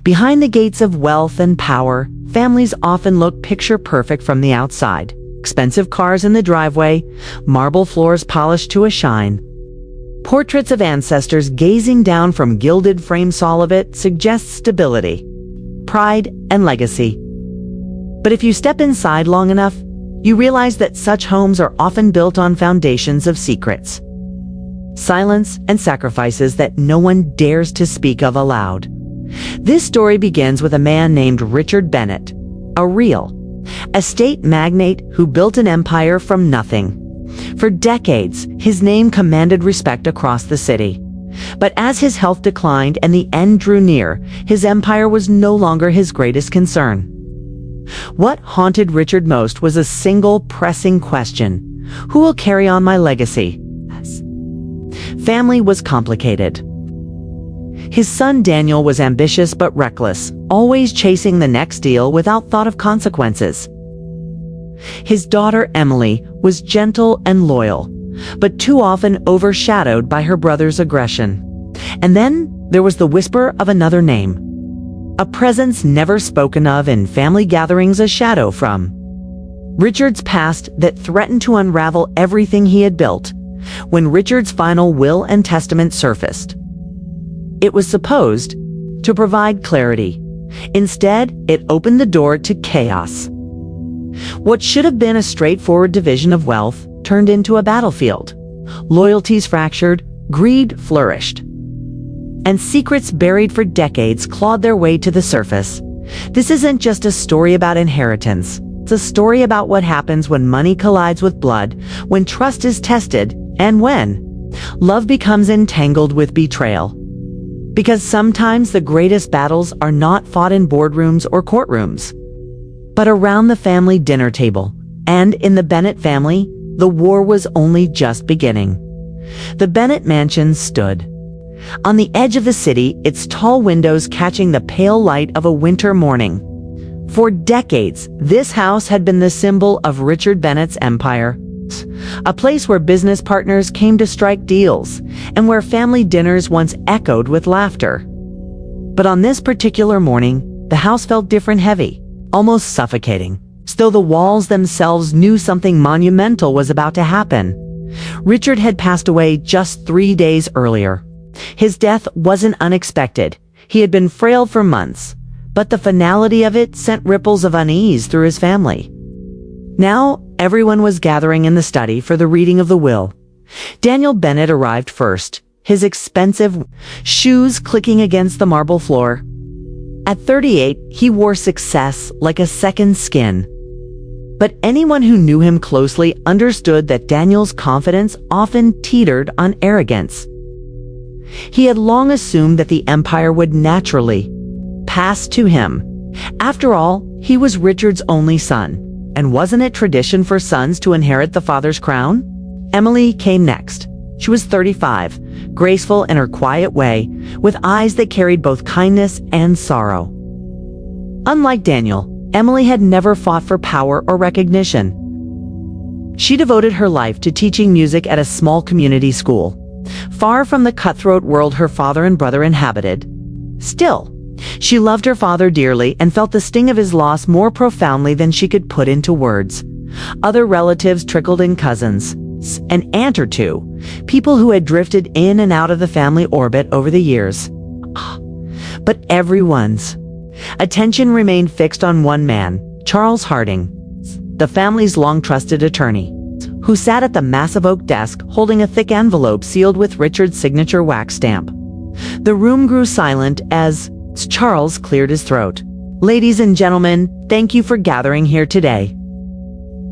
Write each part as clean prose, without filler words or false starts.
Behind the gates of wealth and power, families often look picture perfect from the outside. Expensive cars in the driveway, marble floors polished to a shine. Portraits of ancestors gazing down from gilded frames. All of it suggests stability, pride, and legacy. But if you step inside long enough, you realize that such homes are often built on foundations of secrets, silence, and sacrifices that no one dares to speak of aloud. This story begins with a man named Richard Bennett, a real estate magnate who built an empire from nothing. For decades, his name commanded respect across the city. But as his health declined and the end drew near, his empire was no longer his greatest concern. What haunted Richard most was a single pressing question: who will carry on my legacy? Family was complicated. His son Daniel was ambitious but reckless, always chasing the next deal without thought of consequences. His daughter Emily was gentle and loyal, but too often overshadowed by her brother's aggression. And then there was the whisper of another name, a presence never spoken of in family gatherings, a shadow from Richard's past that threatened to unravel everything he had built. When Richard's final will and testament surfaced, it was supposed to provide clarity. Instead, it opened the door to chaos. What should have been a straightforward division of wealth turned into a battlefield. Loyalties fractured, greed flourished, and secrets buried for decades clawed their way to the surface. This isn't just a story about inheritance. It's a story about what happens when money collides with blood, when trust is tested, and when love becomes entangled with betrayal. Because sometimes the greatest battles are not fought in boardrooms or courtrooms, but around the family dinner table. And in the Bennett family, the war was only just beginning. The Bennett mansion stood on the edge of the city, its tall windows catching the pale light of a winter morning. For decades, this house had been the symbol of Richard Bennett's empire, a place where business partners came to strike deals, and where family dinners once echoed with laughter. But on this particular morning, the house felt different, heavy, almost suffocating, as though the walls themselves knew something monumental was about to happen. Richard had passed away just 3 days earlier. His death wasn't unexpected. He had been frail for months, but the finality of it sent ripples of unease through his family. Now, everyone was gathering in the study for the reading of the will. Daniel Bennett arrived first, his expensive shoes clicking against the marble floor. At 38, he wore success like a second skin. But anyone who knew him closely understood that Daniel's confidence often teetered on arrogance. He had long assumed that the empire would naturally pass to him. After all, he was Richard's only son. And wasn't it tradition for sons to inherit the father's crown? Emily came next. She was 35, graceful in her quiet way, with eyes that carried both kindness and sorrow. Unlike Daniel, Emily had never fought for power or recognition. She devoted her life to teaching music at a small community school, far from the cutthroat world her father and brother inhabited. Still, she loved her father dearly and felt the sting of his loss more profoundly than she could put into words. Other relatives trickled in, cousins, an aunt or two, people who had drifted in and out of the family orbit over the years. But everyone's attention remained fixed on one man, Charles Harding, the family's long-trusted attorney, who sat at the massive oak desk holding a thick envelope sealed with Richard's signature wax stamp. The room grew silent as Charles cleared his throat. "Ladies and gentlemen, thank you for gathering here today.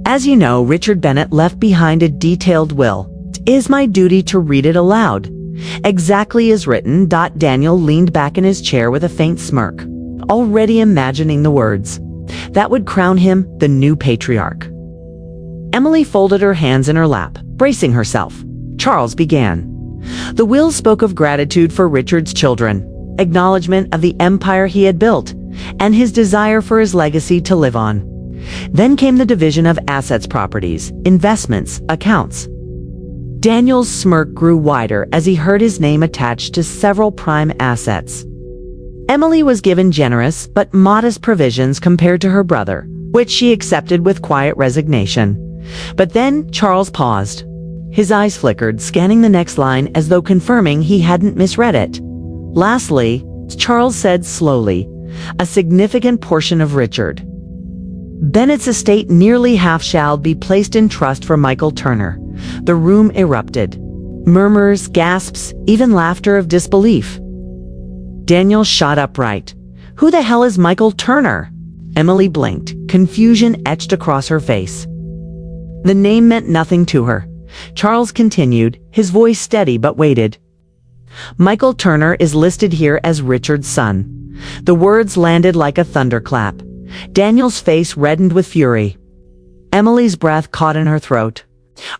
As you know, Richard Bennett left behind a detailed will. It is my duty to read it aloud. Exactly as written." Daniel leaned back in his chair with a faint smirk, already imagining the words that would crown him the new patriarch. Emily folded her hands in her lap, bracing herself. Charles began. The will spoke of gratitude for Richard's children, acknowledgement of the empire he had built, and his desire for his legacy to live on. Then came the division of assets, properties, investments, accounts. Daniel's smirk grew wider as he heard his name attached to several prime assets. Emily was given generous but modest provisions compared to her brother, which she accepted with quiet resignation. But then Charles paused. His eyes flickered, scanning the next line as though confirming he hadn't misread it. Lastly, Charles said slowly, "A significant portion of Richard Bennett's estate, nearly half, shall be placed in trust for Michael Turner." The room erupted. Murmurs, gasps, even laughter of disbelief. Daniel shot upright. "Who the hell is Michael Turner?" Emily blinked. Confusion etched across her face. The name meant nothing to her. Charles continued, his voice steady but weighted. "Michael Turner is listed here as Richard's son." The words landed like a thunderclap. Daniel's face reddened with fury. Emily's breath caught in her throat.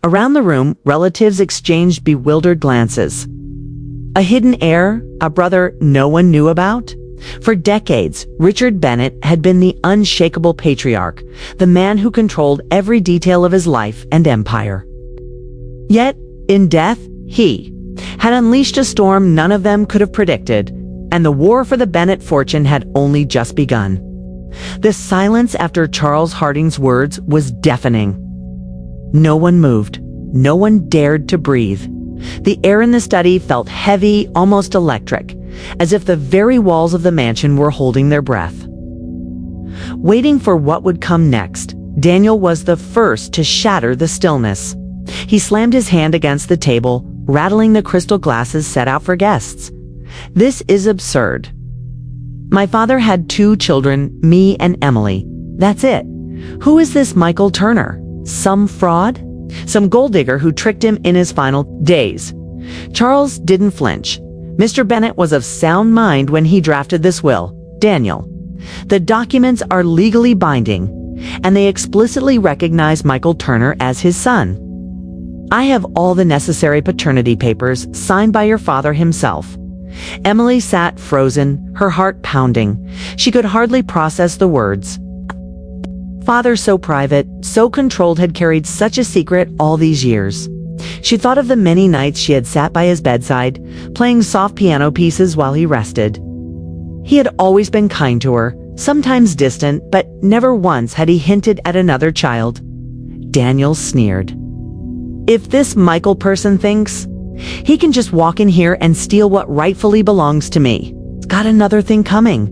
Around the room, relatives exchanged bewildered glances. A hidden heir? A brother no one knew about? For decades, Richard Bennett had been the unshakable patriarch, the man who controlled every detail of his life and empire. Yet, in death, he had unleashed a storm none of them could have predicted, and the war for the Bennett fortune had only just begun. The silence after Charles Harding's words was deafening. No one moved. No one dared to breathe. The air in the study felt heavy, almost electric, as if the very walls of the mansion were holding their breath. Waiting for what would come next, Daniel was the first to shatter the stillness. He slammed his hand against the table, rattling the crystal glasses set out for guests. "This is absurd. My father had 2 children, me and Emily. That's it. Who is this Michael Turner? Some fraud? Some gold digger who tricked him in his final days?" Charles didn't flinch. Mr. Bennett was of sound mind when he drafted this will. "Daniel, the documents are legally binding, and they explicitly recognize Michael Turner as his son. I have all the necessary paternity papers signed by your father himself." Emily sat frozen, her heart pounding. She could hardly process the words. Father so private, so controlled, had carried such a secret all these years. She thought of the many nights she had sat by his bedside, playing soft piano pieces while he rested. He had always been kind to her, sometimes distant, but never once had he hinted at another child. Daniel sneered. "If this Michael person thinks he can just walk in here and steal what rightfully belongs to me, he's got another thing coming."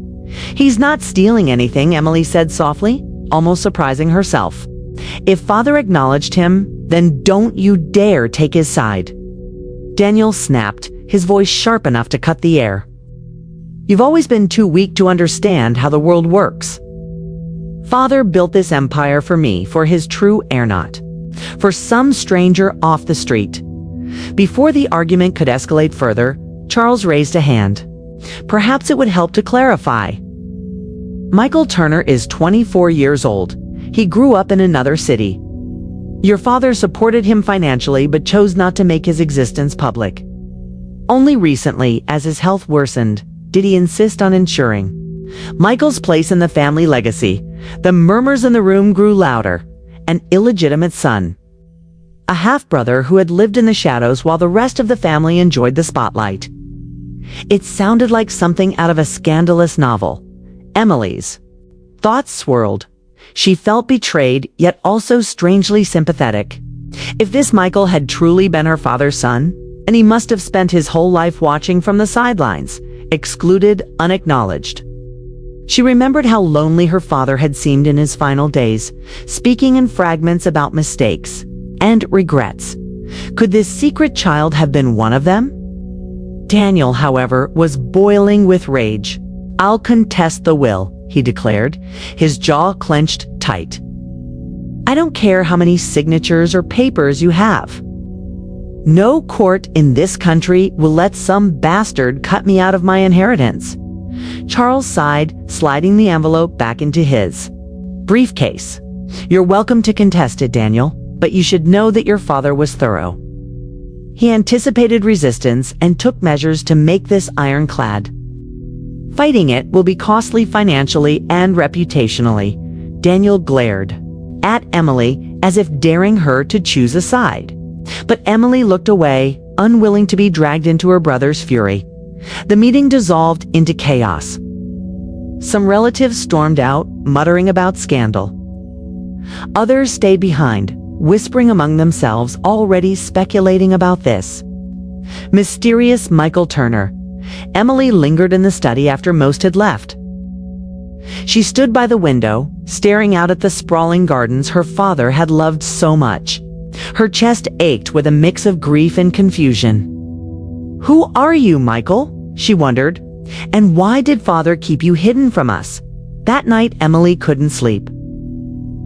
"He's not stealing anything," Emily said softly, almost surprising herself. "If Father acknowledged him, then don't you dare take his side." Daniel snapped, his voice sharp enough to cut the air. "You've always been too weak to understand how the world works. Father built this empire for me, for his true heir, not for some stranger off the street." Before the argument could escalate further, Charles raised a hand. "Perhaps it would help to clarify. Michael Turner is 24 years old. He grew up in another city. Your father supported him financially but chose not to make his existence public. Only recently, as his health worsened, did he insist on ensuring Michael's place in the family legacy." The murmurs in the room grew louder. An illegitimate son. A half-brother who had lived in the shadows while the rest of the family enjoyed the spotlight. It sounded like something out of a scandalous novel. Emily's thoughts swirled. She felt betrayed, yet also strangely sympathetic. If this Michael had truly been her father's son, and he must have spent his whole life watching from the sidelines, excluded, unacknowledged. She remembered how lonely her father had seemed in his final days, speaking in fragments about mistakes and regrets. Could this secret child have been one of them? Daniel, however, was boiling with rage. "I'll contest the will," he declared, his jaw clenched tight. "I don't care how many signatures or papers you have. No court in this country will let some bastard cut me out of my inheritance." Charles sighed, sliding the envelope back into his briefcase. "You're welcome to contest it, Daniel, but you should know that your father was thorough. He anticipated resistance and took measures to make this ironclad. Fighting it will be costly financially and reputationally." Daniel glared at Emily as if daring her to choose a side. But Emily looked away, unwilling to be dragged into her brother's fury. The meeting dissolved into chaos. Some relatives stormed out, muttering about scandal. Others stayed behind, whispering among themselves, already speculating about this. Mysterious Michael Turner. Emily lingered in the study after most had left. She stood by the window, staring out at the sprawling gardens her father had loved so much. Her chest ached with a mix of grief and confusion. "Who are you, Michael?" she wondered. "And why did father keep you hidden from us?" That night, Emily couldn't sleep.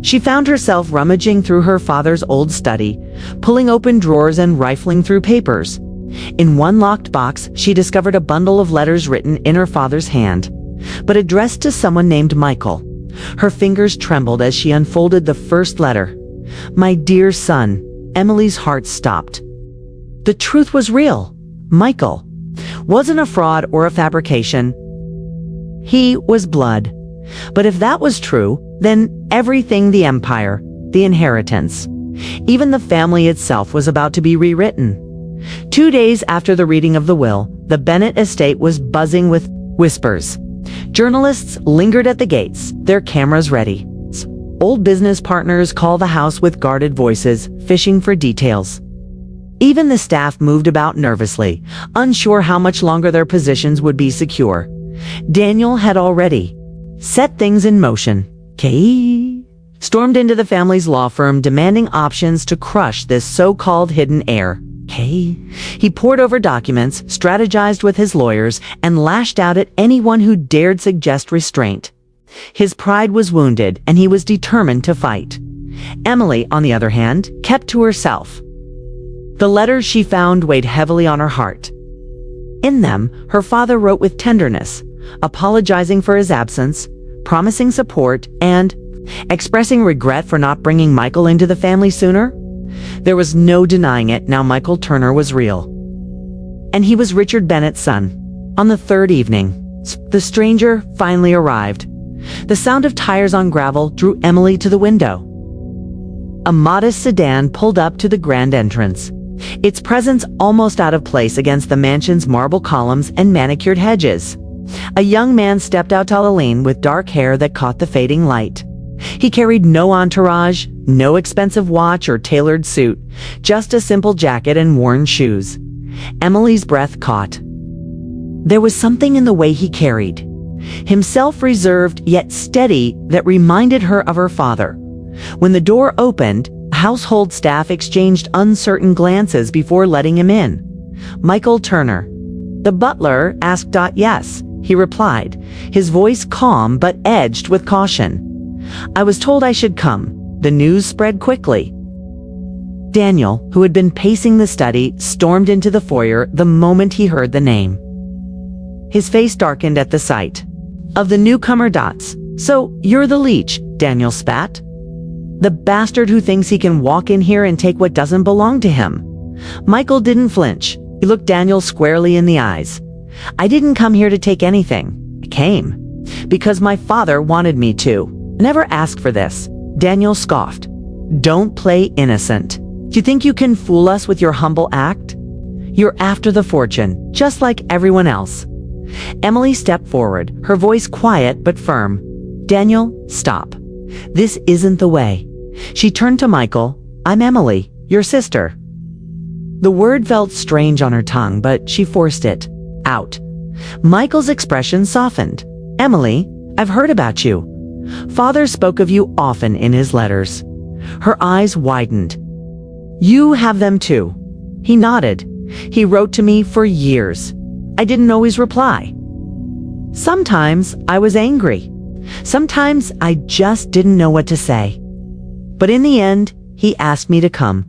She found herself rummaging through her father's old study, pulling open drawers and rifling through papers. In one locked box, she discovered a bundle of letters written in her father's hand, but addressed to someone named Michael. Her fingers trembled as she unfolded the first letter. "My dear son." Emily's heart stopped. The truth was real. Michael wasn't a fraud or a fabrication. He was blood. But if that was true, then everything, the empire, the inheritance, even the family itself, was about to be rewritten. 2 days after the reading of the will, the Bennett estate was buzzing with whispers. Journalists lingered at the gates, their cameras ready. Old business partners called the house with guarded voices, fishing for details. Even the staff moved about nervously, unsure how much longer their positions would be secure. Daniel had already set things in motion. Kay stormed into the family's law firm, demanding options to crush this so-called hidden heir. He pored over documents, strategized with his lawyers, and lashed out at anyone who dared suggest restraint. His pride was wounded, and he was determined to fight. Emily, on the other hand, kept to herself. The letters she found weighed heavily on her heart. In them, her father wrote with tenderness, apologizing for his absence, promising support, and expressing regret for not bringing Michael into the family sooner. There was no denying it, now Michael Turner was real. And he was Richard Bennett's son. On the third evening, the stranger finally arrived. The sound of tires on gravel drew Emily to the window. A modest sedan pulled up to the grand entrance, its presence almost out of place against the mansion's marble columns and manicured hedges. A young man stepped out to the lane with dark hair that caught the fading light. He carried no entourage, no expensive watch or tailored suit, just a simple jacket and worn shoes. Emily's breath caught. There was something in the way he carried, himself reserved yet steady, that reminded her of her father. When the door opened, household staff exchanged uncertain glances before letting him in. Michael Turner. The butler asked. "Yes," he replied, his voice calm but edged with caution. "I was told I should come." The news spread quickly. Daniel, who had been pacing the study, stormed into the foyer the moment he heard the name. His face darkened at the sight of the newcomer. "So, you're the leech," Daniel spat. "The bastard who thinks he can walk in here and take what doesn't belong to him." Michael didn't flinch. He looked Daniel squarely in the eyes. "I didn't come here to take anything. I came because my father wanted me to. I never asked for this." Daniel scoffed. "Don't play innocent. You think you can fool us with your humble act? You're after the fortune, just like everyone else." Emily stepped forward, her voice quiet but firm. "Daniel, stop. This isn't the way." She turned to Michael. "I'm Emily, your sister." The word felt strange on her tongue, but she forced it out. Michael's expression softened. "Emily, I've heard about you. Father spoke of you often in his letters." Her eyes widened. "You have them too." He nodded. "He wrote to me for years. I didn't always reply. Sometimes I was angry. Sometimes I just didn't know what to say. But in the end, he asked me to come.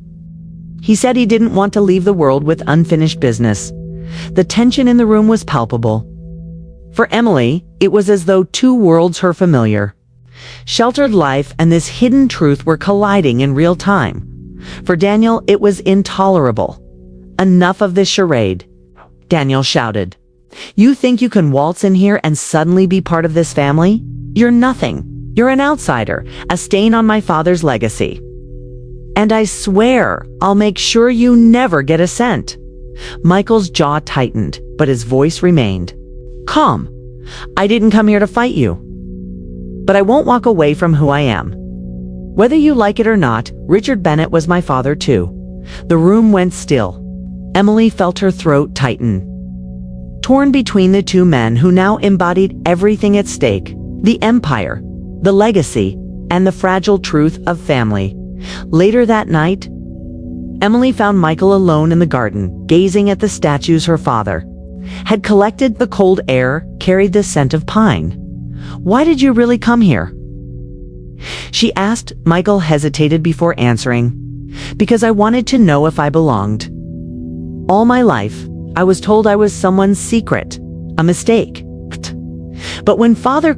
He said he didn't want to leave the world with unfinished business." The tension in the room was palpable. For Emily, it was as though two worlds, her familiar, sheltered life and this hidden truth, were colliding in real time. For Daniel, it was intolerable. "Enough of this charade," Daniel shouted. "You think you can waltz in here and suddenly be part of this family? You're nothing. You're an outsider, a stain on my father's legacy. And I swear I'll make sure you never get a cent." Michael's jaw tightened, but his voice remained calm. I didn't come here to fight you. But I won't walk away from who I am. Whether you like it or not, Richard Bennett was my father too. The room went still. Emily felt her throat tighten. Torn between the two men who now embodied everything at stake, the empire, the legacy, and the fragile truth of family. Later that night, Emily found Michael alone in the garden, gazing at the statues her father had collected. The cold air carried the scent of pine. "Why did you really come here?" she asked. Michael hesitated before answering. "Because I wanted to know if I belonged. All my life, I was told I was someone's secret, a mistake. But when Father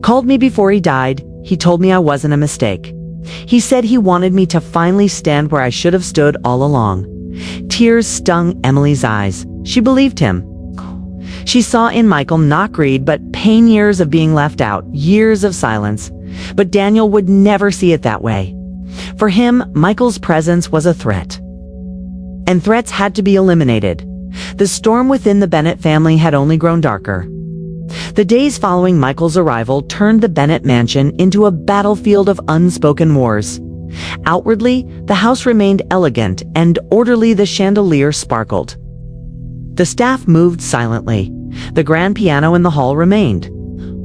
called me before he died, he told me I wasn't a mistake. He said he wanted me to finally stand where I should have stood all along." Tears stung Emily's eyes. She believed him. She saw in Michael not greed, but pain, years of being left out, years of silence. But Daniel would never see it that way. For him, Michael's presence was a threat. And threats had to be eliminated. The storm within the Bennett family had only grown darker. The days following Michael's arrival turned the Bennett mansion into a battlefield of unspoken wars. Outwardly, the house remained elegant and orderly. The chandelier sparkled. The staff moved silently. The grand piano in the hall remained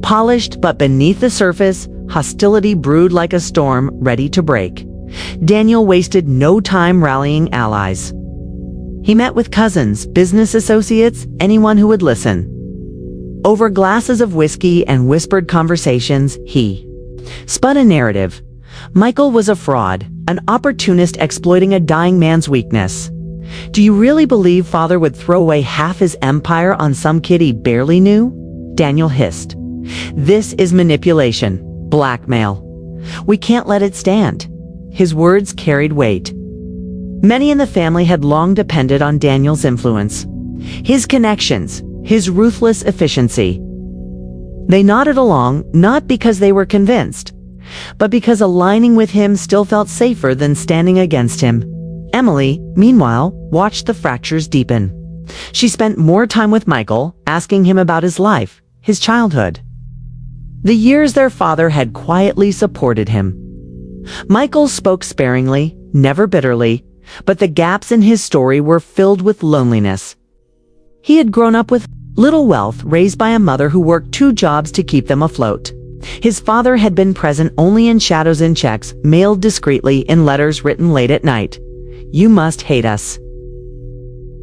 polished, but beneath the surface, hostility brewed like a storm ready to break. Daniel wasted no time rallying allies. He met with cousins, business associates, anyone who would listen. Over glasses of whiskey and whispered conversations, he spun a narrative. Michael was a fraud, an opportunist exploiting a dying man's weakness. Do you really believe Father would throw away half his empire on some kid he barely knew? Daniel hissed. This is manipulation, blackmail. We can't let it stand. His words carried weight. Many in the family had long depended on Daniel's influence, his connections, his ruthless efficiency. They nodded along, not because they were convinced, but because aligning with him still felt safer than standing against him. Emily, meanwhile, watched the fractures deepen. She spent more time with Michael, asking him about his life, his childhood, the years their father had quietly supported him. Michael spoke sparingly, never bitterly, but the gaps in his story were filled with loneliness. He had grown up with little wealth, raised by a mother who worked 2 jobs to keep them afloat. His father had been present only in shadows and checks, mailed discreetly in letters written late at night. "You must hate us,"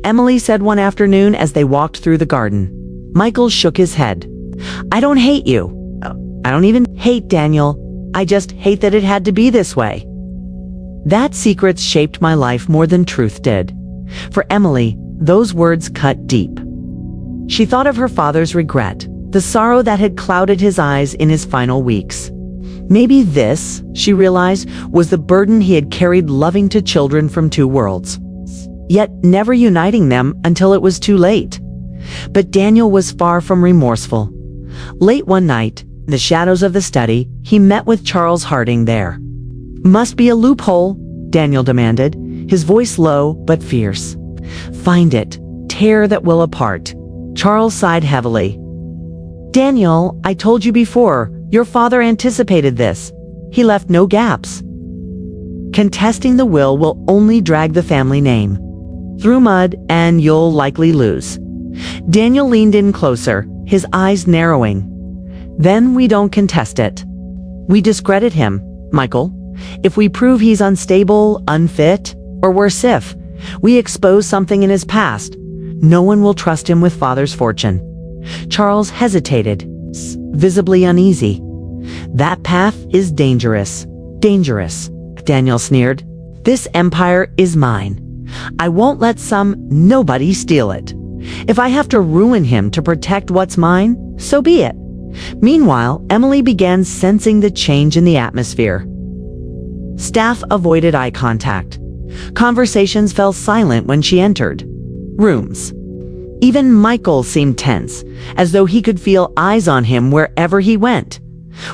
Emily said one afternoon as they walked through the garden. Michael shook his head. "I don't hate you. I don't even hate Daniel. I just hate that it had to be this way. That secrets shaped my life more than truth did." For Emily, those words cut deep. She thought of her father's regret, the sorrow that had clouded his eyes in his final weeks. Maybe this, she realized, was the burden he had carried, loving 2 children from 2 worlds, yet never uniting them until it was too late. But Daniel was far from remorseful. Late one night, in the shadows of the study, he met with Charles Harding there. "Must be a loophole," Daniel demanded, his voice low but fierce. "Find it. Tear that will apart." Charles sighed heavily. "Daniel, I told you before, your father anticipated this. He left no gaps. Contesting the will only drag the family name through mud, and you'll likely lose." Daniel leaned in closer, his eyes narrowing. "Then we don't contest it. We discredit him, Michael. If we prove he's unstable, unfit, or worse, if we expose something in his past, no one will trust him with Father's fortune." Charles hesitated, visibly uneasy. "That path is dangerous." "Dangerous," Daniel sneered. "This empire is mine. I won't let some nobody steal it. If I have to ruin him to protect what's mine, so be it." Meanwhile, Emily began sensing the change in the atmosphere. Staff avoided eye contact. Conversations fell silent when she entered rooms. Even Michael seemed tense, as though he could feel eyes on him wherever he went.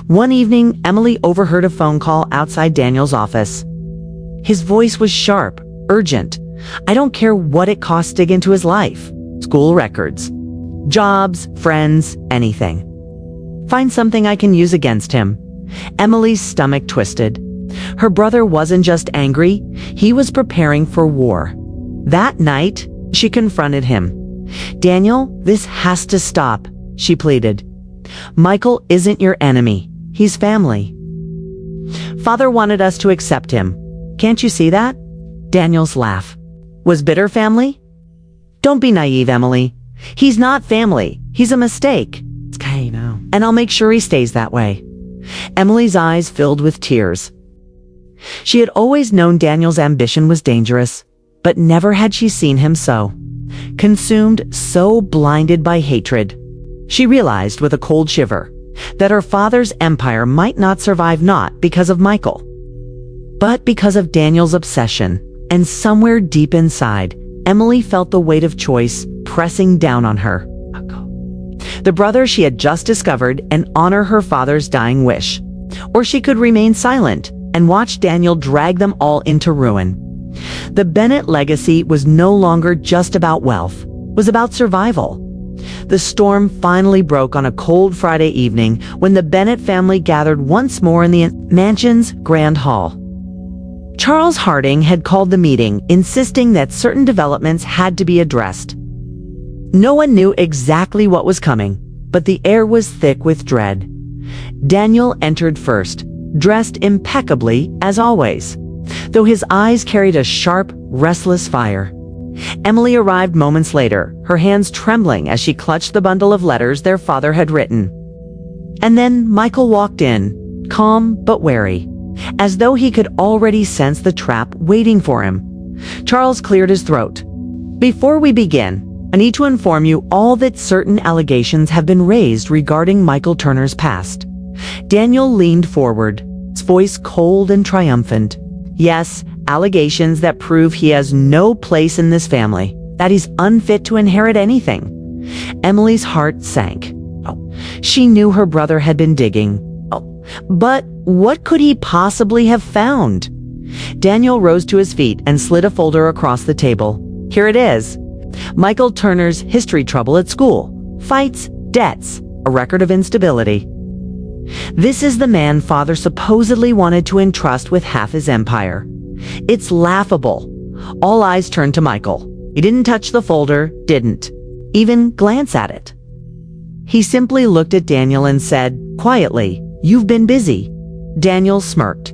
One evening, Emily overheard a phone call outside Daniel's office. His voice was sharp, urgent. "I don't care what it costs to dig into his life. School records, Jobs, friends, anything. Find something I can use against him. Emily's stomach twisted. Her brother wasn't just angry, he was preparing for war. That night, she confronted him. "Daniel, this has to stop," she pleaded. "Michael isn't your enemy. He's family. Father wanted us to accept him. Can't you see that?" Daniel's laugh. "Was bitter family?" "Don't be naive, Emily. He's not family. He's a mistake. It's okay now. And I'll make sure he stays that way." Emily's eyes filled with tears. She had always known Daniel's ambition was dangerous, but never had she seen him so consumed, so blinded by hatred. She realized with a cold shiver that her father's empire might not survive, not because of Michael, but because of Daniel's obsession. And somewhere deep inside, Emily felt the weight of choice pressing down on her. The brother she had just discovered and honor her father's dying wish. Or she could remain silent and watch Daniel drag them all into ruin. The Bennett legacy was no longer just about wealth, it was about survival. The storm finally broke on a cold Friday evening when the Bennett family gathered once more in the mansion's grand hall. Charles Harding had called the meeting, insisting that certain developments had to be addressed. No one knew exactly what was coming, but the air was thick with dread. Daniel entered first, dressed impeccably as always, though his eyes carried a sharp, restless fire. Emily arrived moments later, her hands trembling as she clutched the bundle of letters their father had written. And then Michael walked in, calm but wary, as though he could already sense the trap waiting for him. Charles cleared his throat. "Before we begin, I need to inform you all that certain allegations have been raised regarding Michael Turner's past." Daniel leaned forward, his voice cold and triumphant. "Yes, allegations that prove he has no place in this family, that he's unfit to inherit anything." Emily's heart sank. She knew her brother had been digging. But what could he possibly have found? Daniel rose to his feet and slid a folder across the table. "Here it is. Michael Turner's history trouble at school. Fights, debts, a record of instability. This is the man father supposedly wanted to entrust with half his empire. It's laughable." All eyes turned to Michael. He didn't touch the folder, didn't even glance at it. He simply looked at Daniel and said, quietly, "You've been busy." Daniel smirked.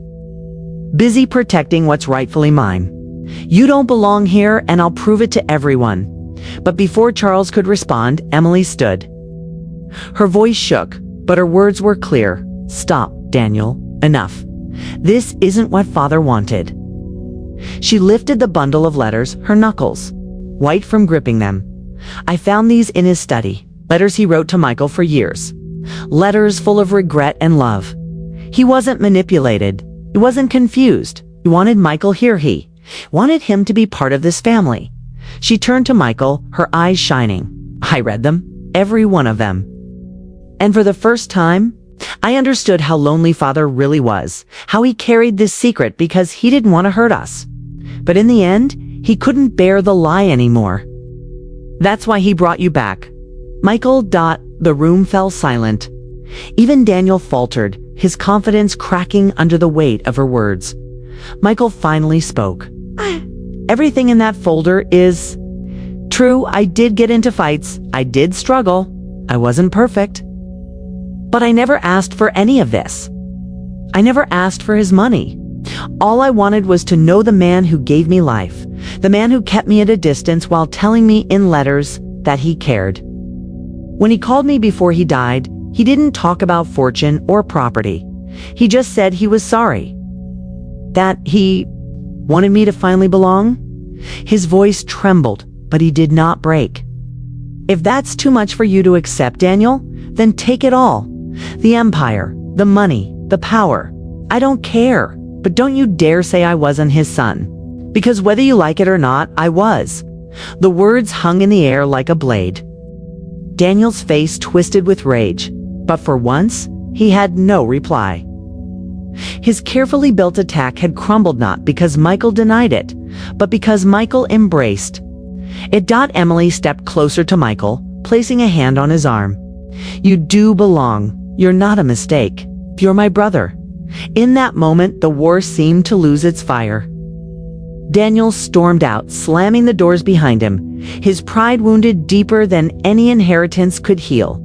"Busy protecting what's rightfully mine. You don't belong here, and I'll prove it to everyone." But before Charles could respond, Emily stood. Her voice shook, but her words were clear. "Stop, Daniel. Enough. This isn't what Father wanted." She lifted the bundle of letters, her knuckles white from gripping them. "I found these in his study. Letters he wrote to Michael for years. Letters full of regret and love. He wasn't manipulated. He wasn't confused. He wanted Michael here. He wanted him to be part of this family." She turned to Michael, her eyes shining. "I read them, every one of them. And for the first time, I understood how lonely Father really was, how he carried this secret because he didn't want to hurt us. But in the end, he couldn't bear the lie anymore. That's why he brought you back." Michael. The room fell silent. Even Daniel faltered, his confidence cracking under the weight of her words. Michael finally spoke. "Everything in that folder is true. I did get into fights. I did struggle. I wasn't perfect. But I never asked for any of this. I never asked for his money. All I wanted was to know the man who gave me life, the man who kept me at a distance while telling me in letters that he cared. When he called me before he died, he didn't talk about fortune or property. He just said he was sorry. That he wanted me to finally belong." His voice trembled, but he did not break. "If that's too much for you to accept, Daniel, then take it all. The empire, the money, the power. I don't care, but don't you dare say I wasn't his son. Because whether you like it or not, I was." The words hung in the air like a blade. Daniel's face twisted with rage, but for once, he had no reply. His carefully built attack had crumbled not because Michael denied it, but because Michael embraced it. Emily stepped closer to Michael, placing a hand on his arm. "You do belong. You're not a mistake. You're my brother." In that moment, the war seemed to lose its fire. Daniel stormed out, slamming the doors behind him, his pride wounded deeper than any inheritance could heal.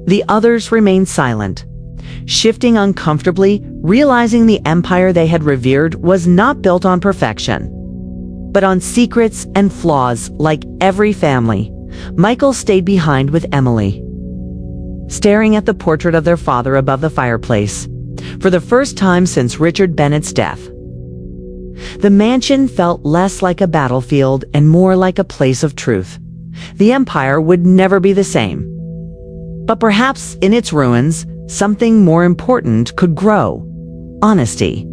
The others remained silent, shifting uncomfortably, realizing the empire they had revered was not built on perfection, but on secrets and flaws like every family. Michael stayed behind with Emily, staring at the portrait of their father above the fireplace. For the first time since Richard Bennett's death, the mansion felt less like a battlefield and more like a place of truth. The empire would never be the same, but perhaps in its ruins, something more important could grow: honesty.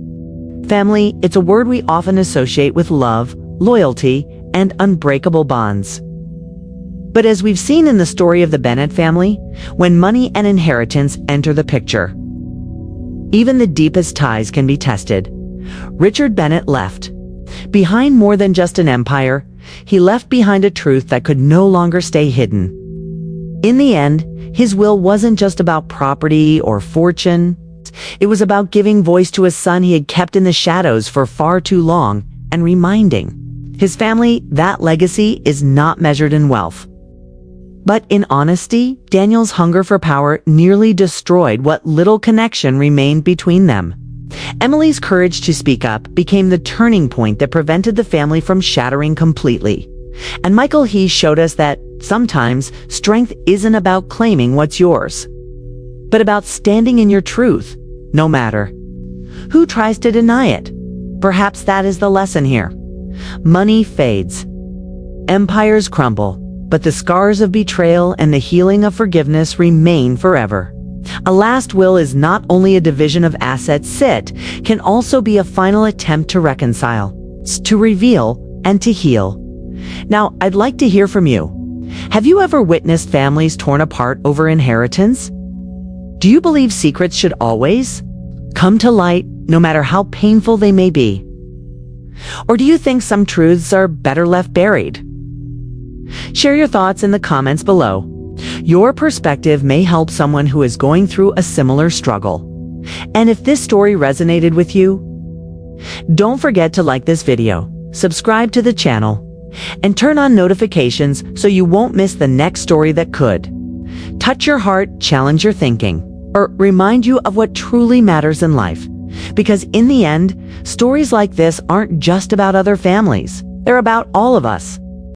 Family, it's a word we often associate with love, loyalty, and unbreakable bonds. But as we've seen in the story of the Bennett family, when money and inheritance enter the picture, even the deepest ties can be tested. Richard Bennett left behind more than just an empire. He left behind a truth that could no longer stay hidden. In the end, his will wasn't just about property or fortune. It was about giving voice to a son he had kept in the shadows for far too long and reminding his family that legacy is not measured in wealth, but in honesty. Daniel's hunger for power nearly destroyed what little connection remained between them. Emily's courage to speak up became the turning point that prevented the family from shattering completely. And Michael, he showed us that sometimes strength isn't about claiming what's yours, but about standing in your truth, no matter who tries to deny it. Perhaps that is the lesson here. Money fades, empires crumble, but the scars of betrayal and the healing of forgiveness remain forever. A last will is not only a division of assets, it can also be a final attempt to reconcile, to reveal, and to heal. Now, I'd like to hear from you. Have you ever witnessed families torn apart over inheritance? Do you believe secrets should always come to light, no matter how painful they may be? Or do you think some truths are better left buried? Share your thoughts in the comments below. Your perspective may help someone who is going through a similar struggle. And if this story resonated with you, don't forget to like this video, subscribe to the channel, and turn on notifications so you won't miss the next story that could touch your heart, challenge your thinking, or remind you of what truly matters in life. Because in the end, stories like this aren't just about other families. They're about all of us.